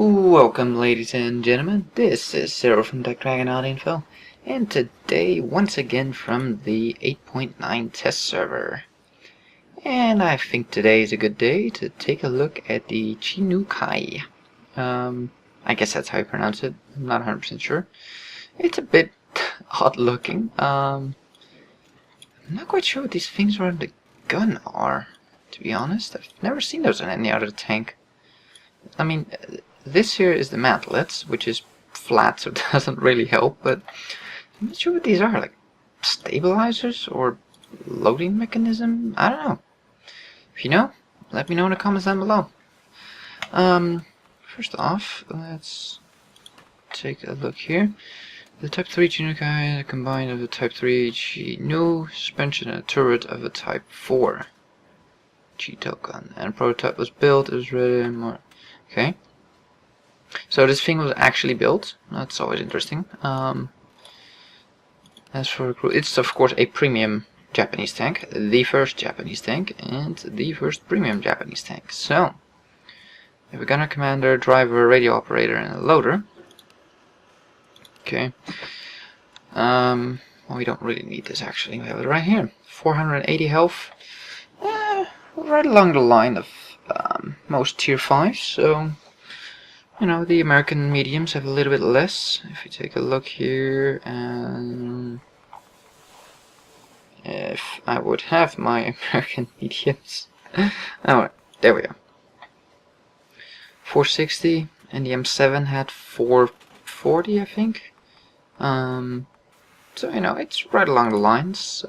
Welcome, ladies and gentlemen. This is Cyril from TechDragon.info, and today, once again, from the 8.9 test server. And I think today is a good day to take a look at the shi-nu Kai. I guess that's how you pronounce it. I'm not 100% sure. It's a bit odd looking. I'm not quite sure what these things around the gun are, to be honest. I've never seen those in any other tank. I mean, this here is the mantlet, which is flat, so it doesn't really help, but I'm not sure what these are, like stabilizers or loading mechanism? I don't know. If you know, let me know in the comments down below. First off, let's take a look here. The Type 3 shi-nu Kai combined of the Type 3 shi-nu suspension and a turret of a Type 4 Cheeto gun. And prototype was built, it was ready and more. Okay. So this thing was actually built. That's always interesting. As for the crew, it's of course a premium Japanese tank, the first Japanese tank, and the first premium Japanese tank. So, we have a gunner, commander, driver, radio operator, and a loader. Okay. Well, we don't really need this actually. We have it right here. 480 health. Right along the line of most tier 5s, so you know, the American mediums have a little bit less. If you take a look here, and if I would have my American mediums, oh, there we go. 460, and the M7 had 440, I think. So you know, it's right along the lines.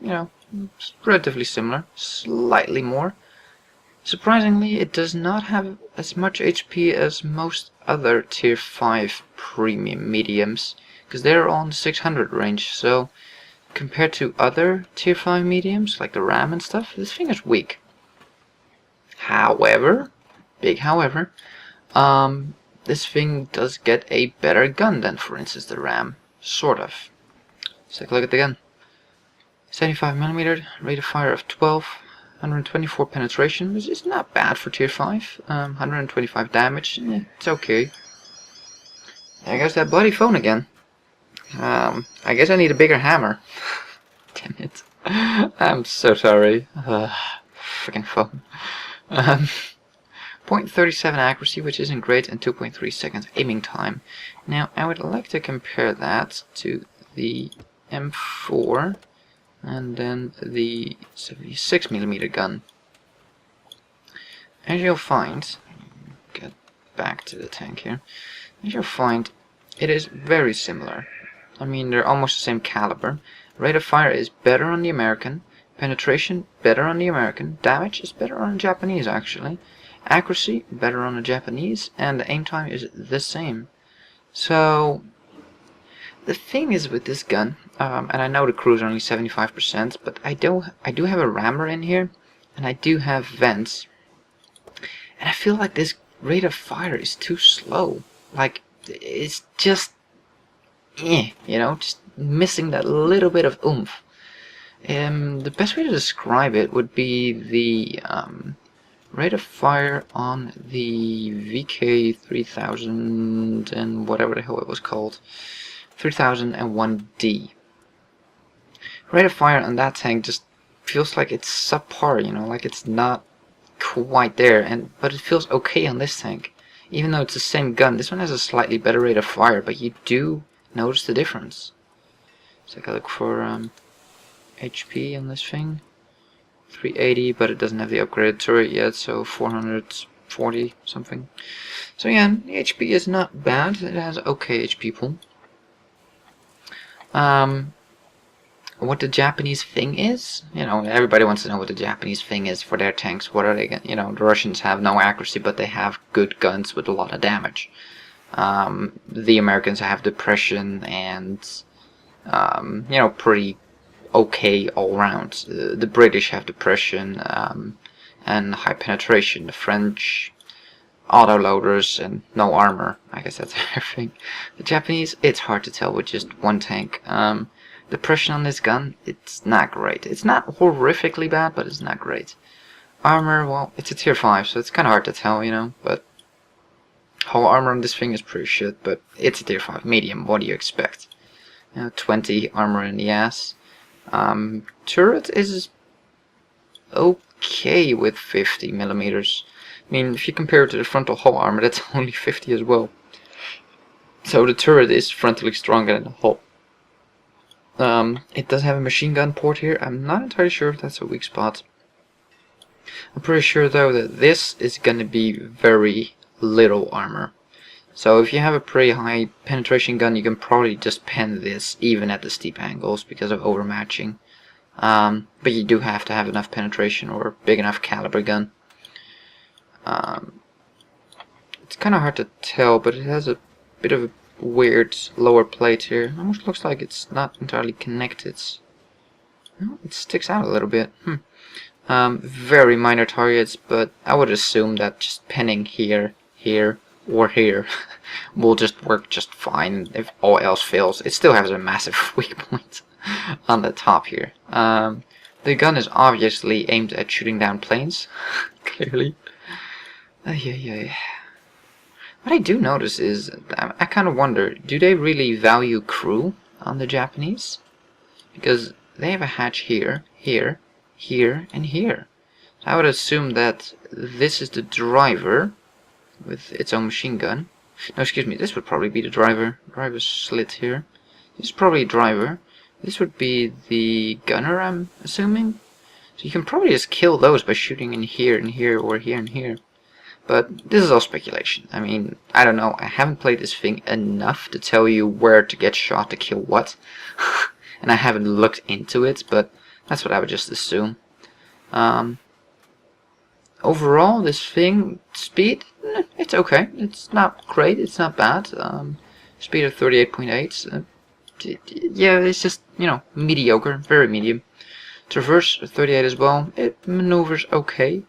You know, it's relatively similar, slightly more. Surprisingly, it does not have as much HP as most other tier 5 premium mediums, because they're all in the 600 range, so compared to other tier 5 mediums, like the RAM and stuff, this thing is weak. However, big however, this thing does get a better gun than, for instance, the RAM, sort of. Let's take a look at the gun. 75mm, rate of fire of 12. 124 penetration, which is not bad for tier 5. 125 damage, it's okay. There goes that bloody phone again. I guess I need a bigger hammer. Damn it. I'm so sorry. Freaking phone. 0.37 accuracy, which isn't great, and 2.3 seconds aiming time. Now, I would like to compare that to the M4. And then the 76mm gun. As you'll find, get back to the tank here, as you'll find, it is very similar. I mean, they're almost the same caliber. Rate of fire is better on the American, penetration better on the American, damage is better on the Japanese actually, accuracy better on the Japanese, and the aim time is the same. So the thing is with this gun, and I know the crew is only 75%, but I do have a rammer in here, and I do have vents, and I feel like this rate of fire is too slow. Like, it's just, you know, just missing that little bit of oomph. The best way to describe it would be the rate of fire on the VK 3000 and whatever the hell it was called. 3001D. Rate of fire on that tank just feels like it's subpar, you know, like it's not quite there, but it feels okay on this tank. Even though it's the same gun, this one has a slightly better rate of fire, but you do notice the difference. Let's take a look for HP on this thing. 380, but it doesn't have the upgraded turret yet, so 440 something. So yeah, the HP is not bad, it has okay HP pool. What the Japanese thing is, you know, everybody wants to know what the Japanese thing is for their tanks. What are they gonna, you know, the Russians have no accuracy, but they have good guns with a lot of damage. The Americans have depression and, you know, pretty okay all round. The British have depression, and high penetration. The French, autoloaders and no armor. I guess that's everything. The Japanese, it's hard to tell with just one tank. Depression on this gun, it's not great. It's not horrifically bad, but it's not great. Armor, well, it's a tier 5, so it's kind of hard to tell, you know, but Hull armor on this thing is pretty shit, but it's a tier 5 medium. What do you expect? 20 armor in the ass. Turret is okay with 50 millimeters. I mean, if you compare it to the frontal hull armor, that's only 50 as well. So the turret is frontally stronger than the hull. It does have a machine gun port here. I'm not entirely sure if that's a weak spot. I'm pretty sure though that this is gonna be very little armor. So if you have a pretty high penetration gun, you can probably just pen this even at the steep angles because of overmatching. But you do have to have enough penetration or a big enough caliber gun. It's kind of hard to tell, but it has a bit of a weird lower plate here. Almost looks like it's not entirely connected. Well, it sticks out a little bit. Very minor targets, but I would assume that just penning here, here, or here will just work just fine if all else fails. It still has a massive weak point on the top here. The gun is obviously aimed at shooting down planes, clearly. What I do notice is, I kind of wonder, do they really value crew on the Japanese? Because they have a hatch here, here, here, and here. So I would assume that this is the driver with its own machine gun. No, excuse me, this would probably be the driver. Driver's slit here. This is probably driver. This would be the gunner, I'm assuming. So you can probably just kill those by shooting in here and here or here and here. But this is all speculation. I mean, I don't know. I haven't played this thing enough to tell you where to get shot to kill what. And I haven't looked into it, but that's what I would just assume. Overall, this thing, speed, it's okay. It's not great. It's not bad. Speed of 38.8. Yeah, it's just, you know, mediocre. Very medium. Traverse 38 as well. It maneuvers okay.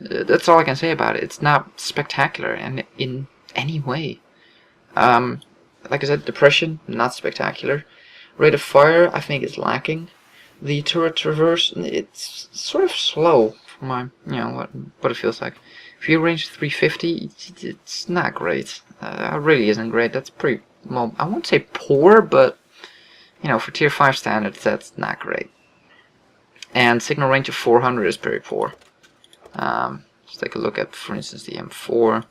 That's all I can say about it. It's not spectacular in any way. Like I said, depression, not spectacular. Rate of fire, I think, is lacking. The turret traverse, it's sort of slow for my, you know, what it feels like. View range 350, it's not great. It really isn't great. That's pretty, well, I won't say poor, but, you know, for tier 5 standards, that's not great. And signal range of 400 is very poor. Let's take a look at, for instance, the M4.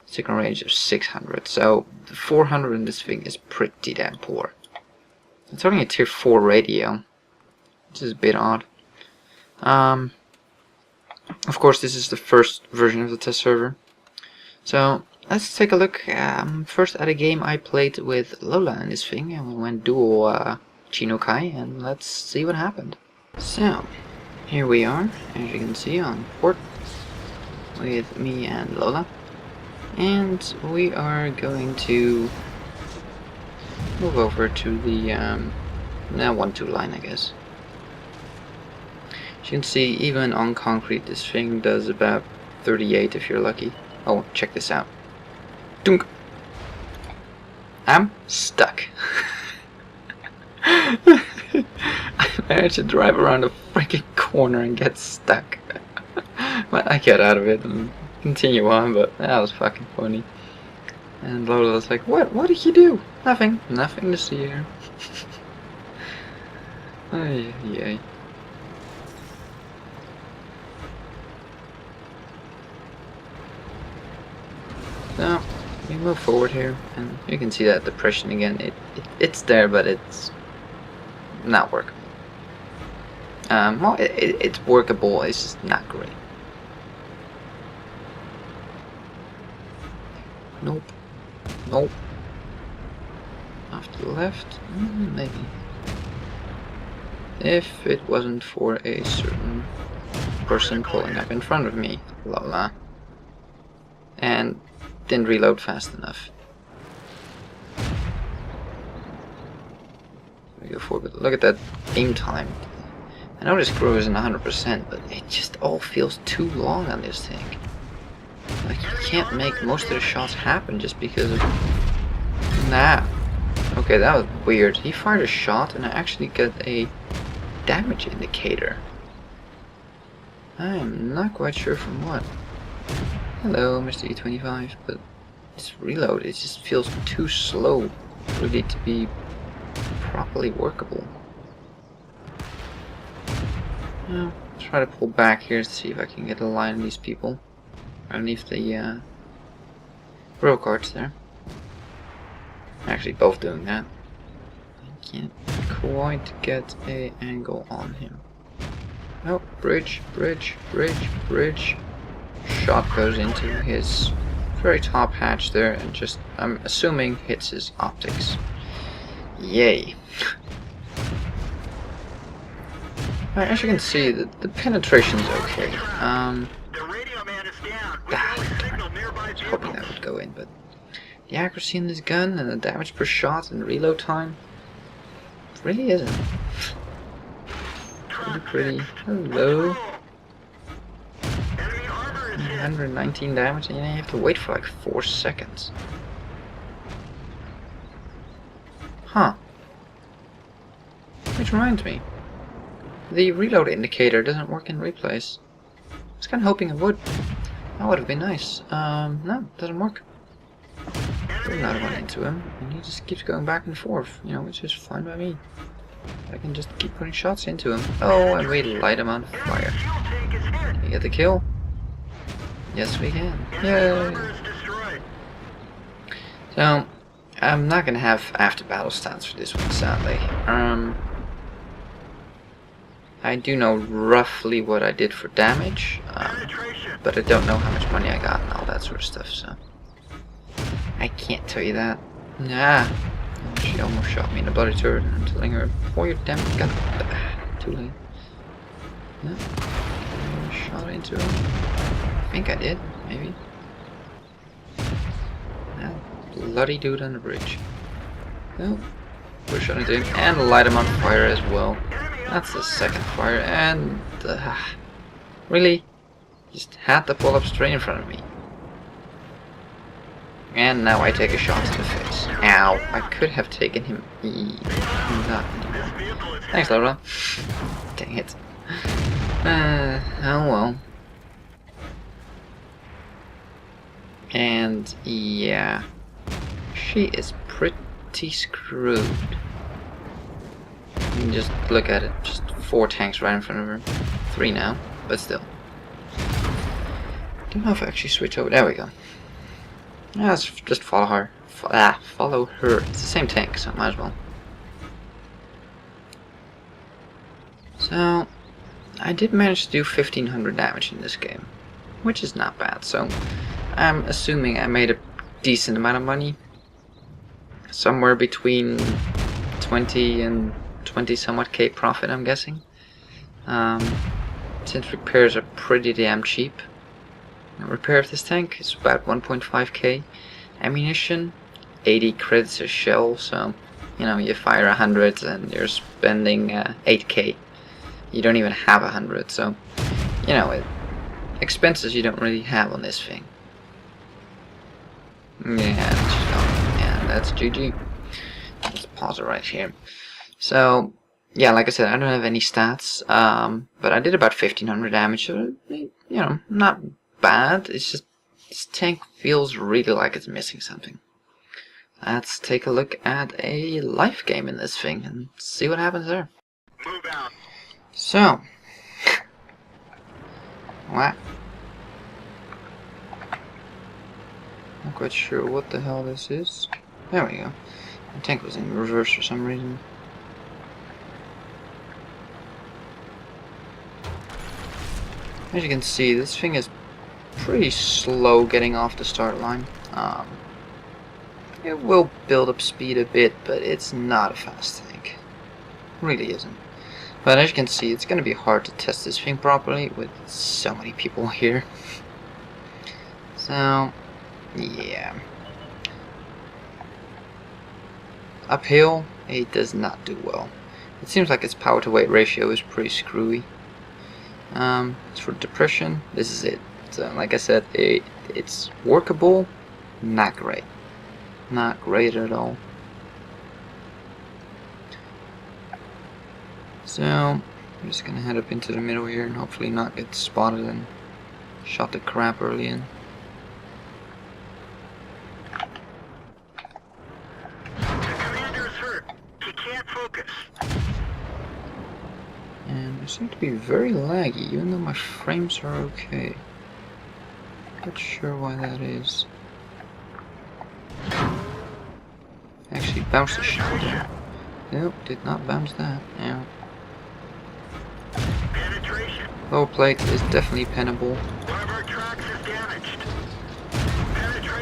Signal range of 600. So the 400 in this thing is pretty damn poor. It's only a tier 4 radio, which is a bit odd. Of course, this is the first version of the test server. So let's take a look first at a game I played with Lola in this thing, and we went dual Chino Kai, and let's see what happened. So here we are, as you can see, on port with me and Lola, and we are going to move over to the 1-2 line, I guess. As you can see, even on concrete, this thing does about 38 if you're lucky. Oh, check this out. Dunk! I'm stuck. I managed to drive around a freaking corner and get stuck. But I get out of it and continue on, but that was fucking funny. And Lola was like, what did you do? Nothing. Nothing to see here. Ay. So, we move forward here, and you can see that depression again. It's there, but it's not workable. Well, it's workable, it's just not great. Nope. Off to the left? Maybe. If it wasn't for a certain person pulling up in front of me. Lola. And didn't reload fast enough. We go forward, but look at that aim time. I know this crew isn't 100%, but it just all feels too long on this thing. Like, you can't make most of the shots happen just because of... Nah. Okay, that was weird. He fired a shot and I actually got a damage indicator. I am not quite sure from what. Hello, Mr. E25, but this reload, it just feels too slow really to be properly workable. Well, try to pull back here to see if I can get a line of these people underneath the row cards there. Actually, both doing that. I can't quite get an angle on him. Oh, bridge, bridge, bridge, bridge. Shot goes into his very top hatch there and just, I'm assuming, hits his optics. Yay. Alright, as you can see, the penetration's okay. I was hoping that would go in, but the accuracy in this gun and the damage per shot and the reload time really isn't. Pretty. Hello. 119 damage, and you have to wait for like 4 seconds. Huh. Which reminds me, the reload indicator doesn't work in replays. I was kind of hoping it would. That would have been nice. No, it doesn't work. Put another one into him, and he just keeps going back and forth, you know, which is fine by me. I can just keep putting shots into him. Oh, and we light him on fire. Can we get the kill? Yes, we can. Yay! So, I'm not gonna have after battle stats for this one, sadly. I do know roughly what I did for damage, but I don't know how much money I got and all that sort of stuff, so I can't tell you that. Nah. She almost shot me in the bloody turret. I'm telling her, pour your damn gun. Too late. No. Shot into him. I think I did, maybe. That bloody dude on the bridge. Oh. We're shot into him and light him on fire as well. That's the second fire, and really? Just had to pull up straight in front of me. And now I take a shot to the face. Ow. I could have taken him. Not anymore. Thanks, Laura. Dang it. Oh well. And yeah. She is pretty screwed. You can just look at it. Just 4 tanks right in front of her. 3 now, but still. Don't know if I actually switch over. There we go. Yeah, let's just follow her. Follow her. It's the same tank, so might as well. So, I did manage to do 1500 damage in this game, which is not bad. So, I'm assuming I made a decent amount of money. Somewhere between 20 and 20 somewhat K profit, I'm guessing. Since repairs are pretty damn cheap. The repair of this tank is about 1.5k. Ammunition, 80 credits a shell, so you know, you fire 100 and you're spending 8k. You don't even have 100, so you know, expenses you don't really have on this thing. Yeah, that's GG. Let's pause it right here. So yeah, like I said, I don't have any stats, but I did about 1500 damage, so you know, not bad. It's just this tank feels really like it's missing something. Let's take a look at a life game in this thing and see what happens there. Move out. So, what? Not quite sure what the hell this is. There we go. The tank was in reverse for some reason. As you can see, this thing is pretty slow getting off the start line. It will build up speed a bit, but it's not a fast tank. Really isn't. But as you can see, it's going to be hard to test this thing properly with so many people here. So, yeah. Uphill, it does not do well. It seems like its power to weight ratio is pretty screwy. As for depression, this is it. So, like I said, it's workable, not great. Not great at all. So, I'm just gonna head up into the middle here and hopefully not get spotted and shot the crap early in. seem to be very laggy, even though my frames are okay. Not sure why that is. Actually bounced the shell there. Nope, did not bounce that. Yeah. Lower plate is definitely pinnable.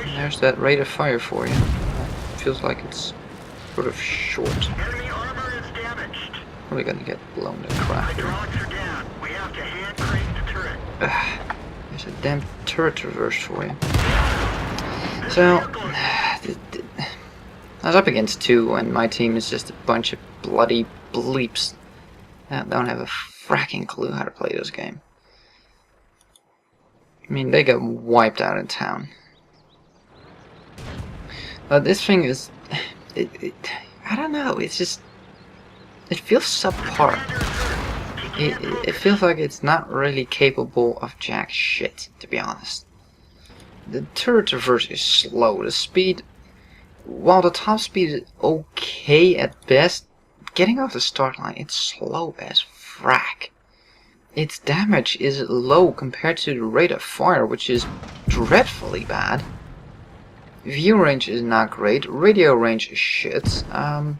And there's that rate of fire for you. Feels like it's sort of short. Probably gonna get blown to crap here. There's a damn turret reversed for you. So, I was up against 2 and my team is just a bunch of bloody bleeps that don't have a fracking clue how to play this game. I mean, they got wiped out in town. But this thing is... I don't know, it's just... It feels subpar. It feels like it's not really capable of jack shit, to be honest. The turret reverse is slow. The speed... While the top speed is okay at best, getting off the start line, it's slow as frack. Its damage is low compared to the rate of fire, which is dreadfully bad. View range is not great. Radio range is shit. I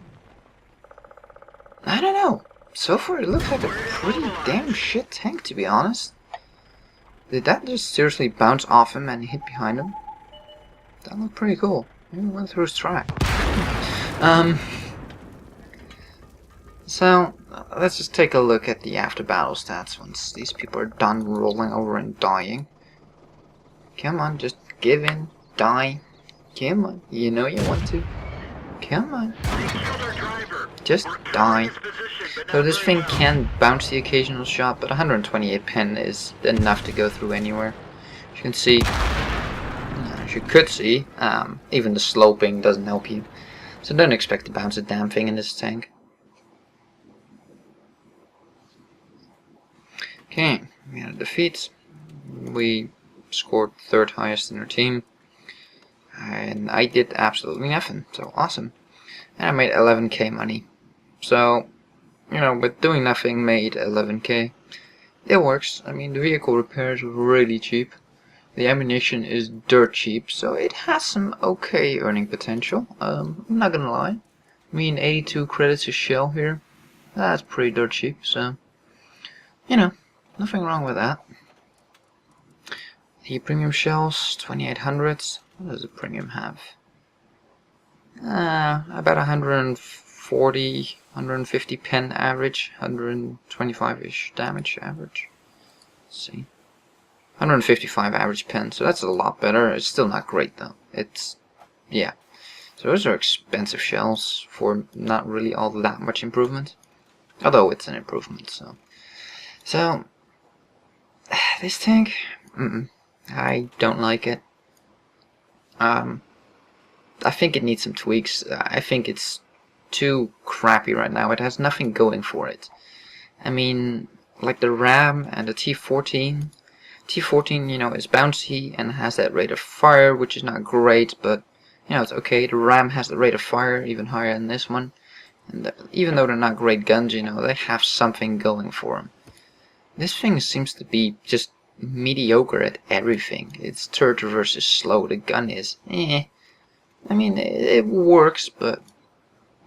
don't know. So far it looks like a pretty damn shit tank, to be honest. Did that just seriously bounce off him and hit behind him? That looked pretty cool. Maybe went through his track. So, let's just take a look at the after battle stats once these people are done rolling over and dying. Come on, just give in, die. Come on, you know you want to. Come on. Just die. So this thing can bounce the occasional shot, but 128 pen is enough to go through anywhere. As you can see, as you could see, even the sloping doesn't help you. So don't expect to bounce a damn thing in this tank. Okay, we had defeats. We scored 3rd highest in our team. And I did absolutely nothing, so awesome. And I made 11k money. So, you know, with doing nothing made 11k. It works. I mean, the vehicle repairs were really cheap. The ammunition is dirt cheap, so it has some okay earning potential. I'm not gonna lie. I mean, 82 credits a shell here. That's pretty dirt cheap, so, you know, nothing wrong with that. The premium shells, 2800s. What does a premium have? About 140, 150 pen average, 125-ish damage average. Let's see. 155 average pen, so that's a lot better. It's still not great though. It's, yeah. So those are expensive shells for not really all that much improvement. Although it's an improvement, so. So, this tank, I don't like it. I think it needs some tweaks. I think it's too crappy right now. It has nothing going for it. I mean, like the RAM and the T14. T14, you know, is bouncy and has that rate of fire, which is not great, but, you know, it's okay. The RAM has the rate of fire even higher than this one. And even though they're not great guns, you know, they have something going for them. This thing seems to be just mediocre at everything. Its turret reverse is slow. The gun is I mean, it works, but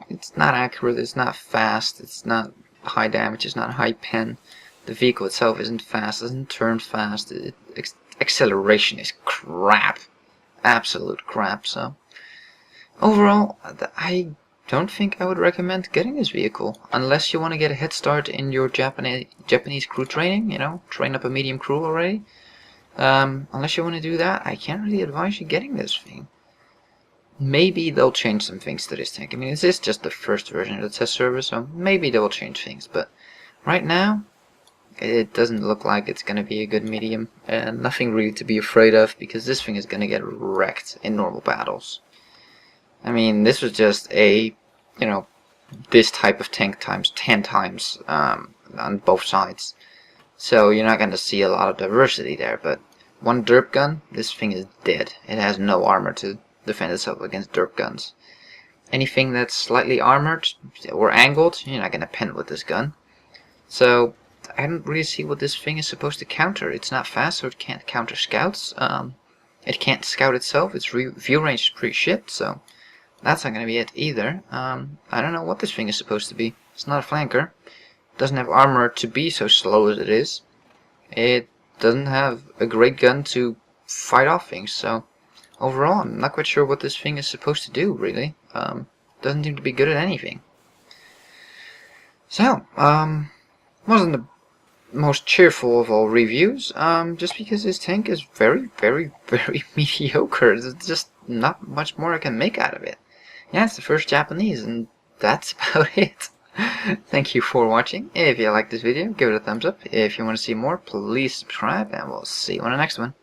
it's not accurate, it's not fast, it's not high damage, it's not high pen. The vehicle itself isn't fast, doesn't turn fast. Acceleration is crap. Absolute crap, so. Overall, I don't think I would recommend getting this vehicle. Unless you want to get a head start in your Japanese crew training, you know, train up a medium crew already. Unless you want to do that, I can't really advise you getting this thing. Maybe they'll change some things to this tank. I mean, this is just the first version of the test server, so maybe they will change things. But right now, it doesn't look like it's going to be a good medium. And nothing really to be afraid of, because this thing is going to get wrecked in normal battles. I mean, this was just a, you know, this type of tank times 10 times on both sides. So you're not going to see a lot of diversity there. But one derp gun, this thing is dead. It has no armor to defend itself against derp guns. Anything that's slightly armored or angled, you're not going to pen with this gun. So I don't really see what this thing is supposed to counter. It's not fast, so it can't counter scouts. It can't scout itself. Its view range is pretty shit, so that's not going to be it either. I don't know what this thing is supposed to be. It's not a flanker. It doesn't have armor to be so slow as it is. It doesn't have a great gun to fight off things, so overall I'm not quite sure what this thing is supposed to do, really. Doesn't seem to be good at anything. So, wasn't the most cheerful of all reviews, just because this tank is very, very, very mediocre. There's just not much more I can make out of it. Yeah, it's the first Japanese, and that's about it. Thank you for watching. If you liked this video, give it a thumbs up. If you want to see more, please subscribe, and we'll see you on the next one.